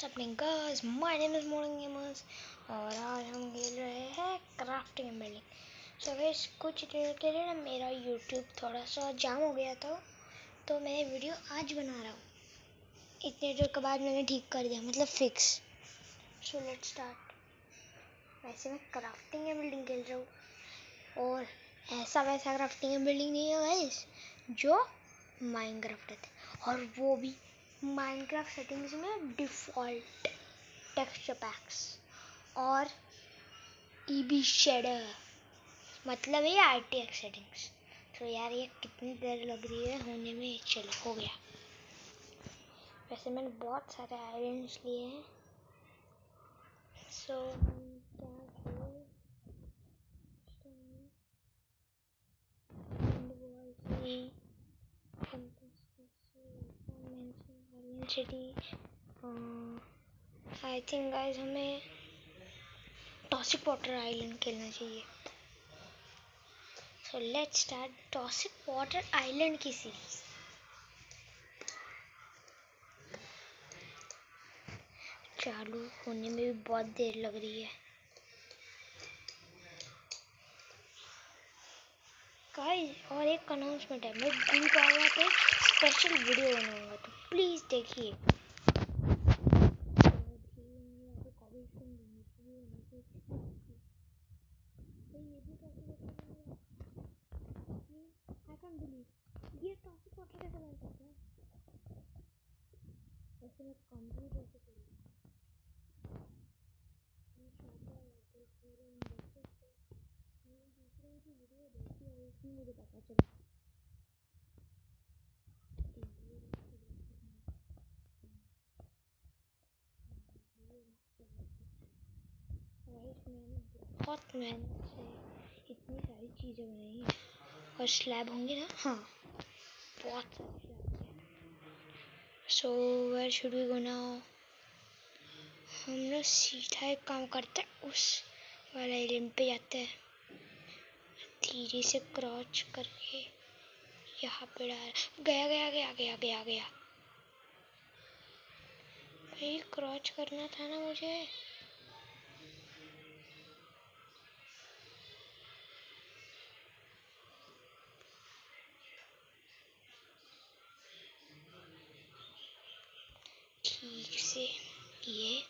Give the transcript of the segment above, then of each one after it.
Happening guys, my name is Morning Gamers और आज हम खेल रहे हैं crafting and building. So guys कुछ देर के लिए ना मेरा यूट्यूब थोड़ा सा जाम हो गया था, तो मैं वीडियो आज बना रहा हूँ। इतने देर के बाद मैंने ठीक कर दिया, मतलब फिक्स। So let's start. वैसे मैं क्राफ्टिंग एंड बिल्डिंग खेल रहा हूँ और ऐसा वैसा क्राफ्टिंग एंड बिल्डिंग नहीं है गाइस जो माइनक्राफ्ट है, और वो भी माइनक्राफ्ट सेटिंग्स में डिफ़ॉल्ट टेक्सचर पैक्स और ईबी शेडर, मतलब ये आरटीएक्स सेटिंग्स। तो यार ये कितनी देर लग रही है होने में। चलो हो गया। वैसे मैंने बहुत सारे आयरन्स लिए हैं। So city I think guys हमें टॉसिक वाटर आइलैंड खेलना चाहिए। So let's start toxic water island की सीरीज। चालू होने में भी बहुत देर लग रही है गाइस। और एक अनाउंसमेंट है, मैं गुरु बाबा पे स्पेशल वीडियो बनाऊंगा, तो प्लीज़ देखिए। ये टॉसिक वाटर कैसे बन सकता है? वैसे मैं कंप्यूटर से मुझे पता चला। बहुत मेहनत से इतनी सारी चीज़ें बनाई हैं। और स्लैब होंगे ना? हाँ, बहुत सारे स्लैब हैं। So where should we go now? हम लोग सीधा एक काम करते हैं, उस वाला आइलैंड पे जाते हैं, धीरे से क्रॉच करके यहाँ पे डाल। गया गया गया गया गया गया भाई, क्रॉच करना था ना मुझे। ठीक से ये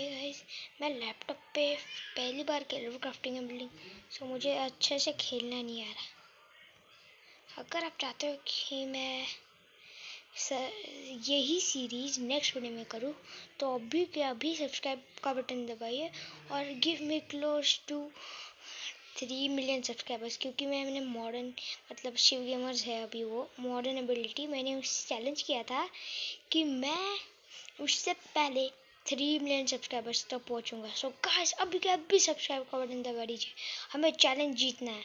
गाइस, मैं लैपटॉप पे पहली बार खेल रहा हूँ क्राफ्टिंग एंड बिल्डिंग, सो मुझे अच्छे से खेलना नहीं आ रहा। अगर आप चाहते हो कि मैं यही सीरीज़ नेक्स्ट वीडियो में करूँ, तो अभी के अभी सब्सक्राइब का बटन दबाइए और give me close to 3 million subscribers, क्योंकि मैंने मॉडर्न, मतलब शिव गेमर्स है अभी, वो मॉडर्न एबिलिटी, मैंने उससे चैलेंज किया था कि मैं उससे पहले 3 मिलियन सब्सक्राइबर्स तक पहुंचूंगा। सो गाइस अभी के अभी सब्सक्राइब का बटन दबा दीजिए, हमें चैलेंज जीतना है।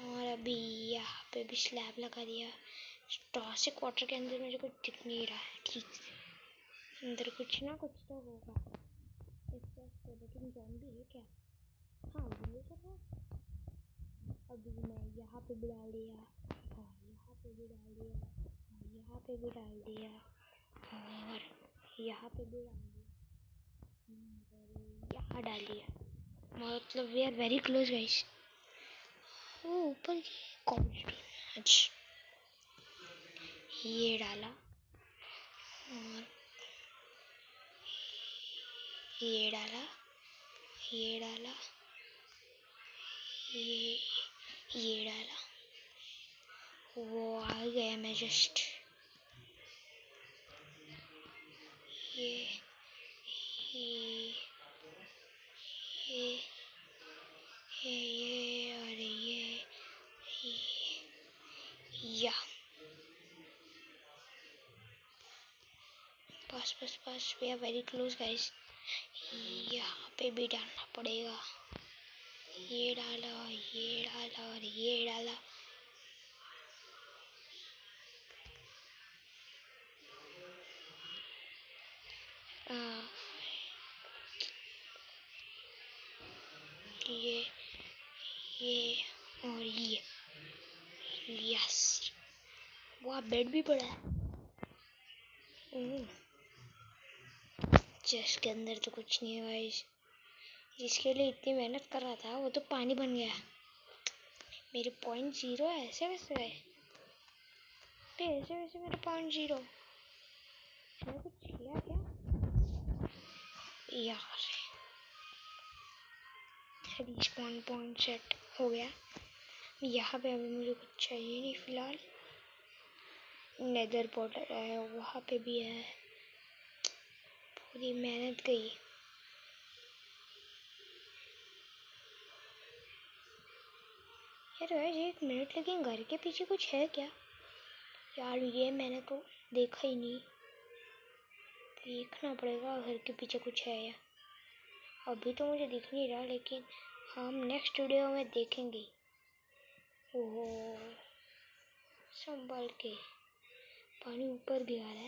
और अभी यहाँ पे भी स्लैब लगा दिया। टॉसिक वाटर के अंदर मुझे कुछ दिख नहीं रहा है ठीक से, अंदर कुछ ना कुछ तो होगा। लेकिन ज़ॉम्बी है क्या? हाँ विलेजर है। अभी मैं यहाँ पे भी डाल दिया, और यहाँ पे भी डाल दिया, और यहाँ पे भी डाल दिया, और यहाँ पे भी डाल दिया, और यहाँ डाल दिया। मतलब we are very close guys. वो ऊपर की कॉबलस्टोन, अच्छा ये डाला, और ये डाला, ये डाला, ये डाला, वो आ गया। मैं जस्ट ये ये ये ये और ये या बस बस बस, we are very close guys. यहाँ पे भी डालना पड़ेगा। ये डाला, ये डाला, और ये डाला। ये और ये, यस। वो बेड भी पड़ा है। चेस्ट के अंदर तो कुछ नहीं है गाइस। जिसके लिए इतनी मेहनत कर रहा था वो तो पानी बन गया। मेरे 0.0 है। ऐसे वैसे गए ऐसे वैसे मेरे 0.0 मैंने कुछ किया क्या यार। 3 पॉइंट सेट हो गया। यहाँ पे अभी मुझे कुछ चाहिए नहीं फिलहाल। नेदर पोर्टल है वहाँ पे भी है। पूरी मेहनत गई। यार वैसे 1 मिनट, लेकिन घर के पीछे कुछ है क्या यार? ये मैंने तो देखा ही नहीं। देखना पड़ेगा घर के पीछे कुछ है या। अभी तो मुझे दिख नहीं रहा, लेकिन हम नेक्स्ट वीडियो में देखेंगे। ओहो, संभल के। पानी ऊपर भी आ रहा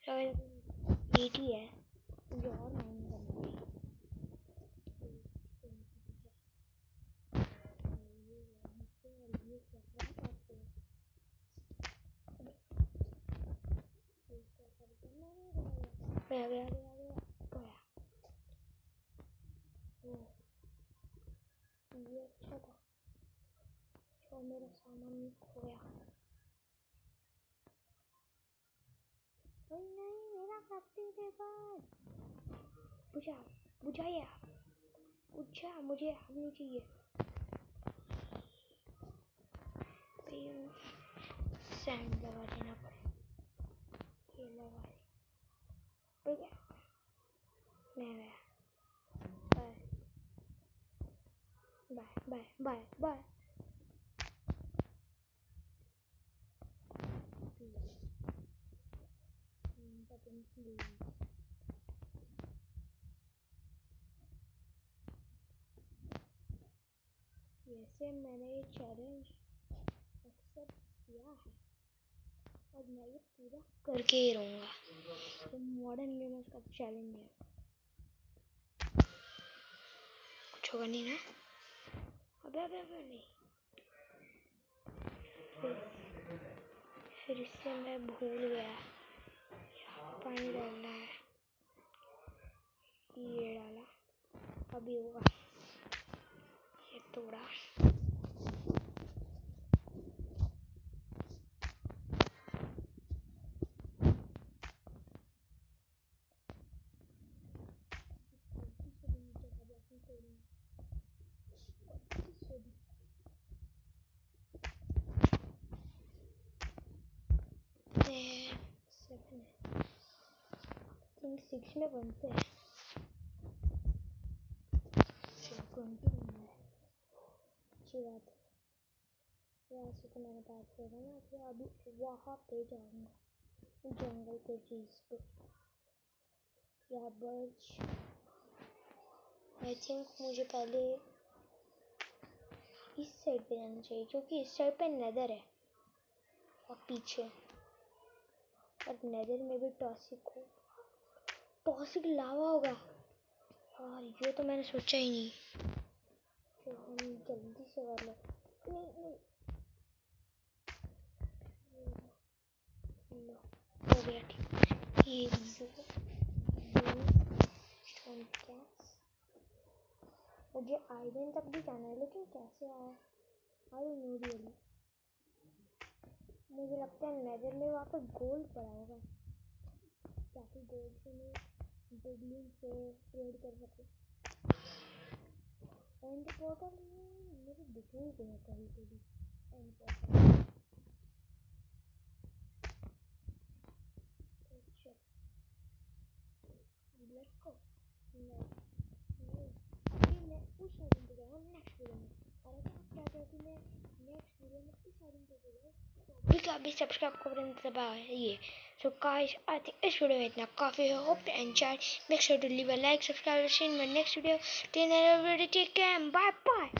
है। नीट ही है जो और माइनिंग करना है। ये अच्छा था जो मेरा सामान खो गया। नहीं, मेरा क्राफ्टिंग टेबल बुझाया बुझा, मुझे आनी चाहिए। सैंड लगा देना पड़े। ये लगा दे। मैं गया। Bye bye bye bye. वैसे मैंने ये चैलेंज एक्सेप्ट किया है और मैं ये पूरा करके ही रहूँगा। तो मॉडर्न गेमर्स का चैलेंज है। कुछ होगा नहीं ना? अबे नहीं। फिर इससे मैं भूल गया पानी डालना है। ये डाला, अभी होगा। ये तोड़ा। थिंक 6 में बनते हैं। 20 बनना है। अच्छी बात है। वैसे तो मैंने बात किया ना कि अभी वहाँ पे जाऊँगा जंगल के चीज़ पे या बर्च। आई थिंक मुझे पहले इस साइड पे जाना चाहिए क्योंकि इस साइड पे नेदर है और पीछे। और नेदर में भी टॉसिक लावा होगा। और ये तो मैंने सोचा ही नहीं। तो हम जल्दी से कर लो। नहीं हो गया ठीक। ये मुझे आइलैंड तक भी जाना है, लेकिन कैसे आया आई डोंट नो रियली। मुझे लगता है नेदर में वहाँ पे गोल्ड पड़ा होगा ताकि गोल्ड से मैं बिल्डिंग से ट्रेड कर सकूँ। एंड पोर्टल मुझे दिख ही गया कहीं पे भी। And portal let's go. मैं उस आइलैंड पे जाऊँगा नेक्स्ट वीडियो में। और अगर आप चाहते हो कि मैं नेक्स्ट वीडियो में इस आइलैंड पे जाऊँ तो अभी सब्सक्राइब कर देना दबाइए। So guys, I think इस वीडियो में इतना काफ़ी है। Hope you enjoyed. Make sure to leave a like, subscribe, and see you in my next video. Till then, everybody take care and bye bye.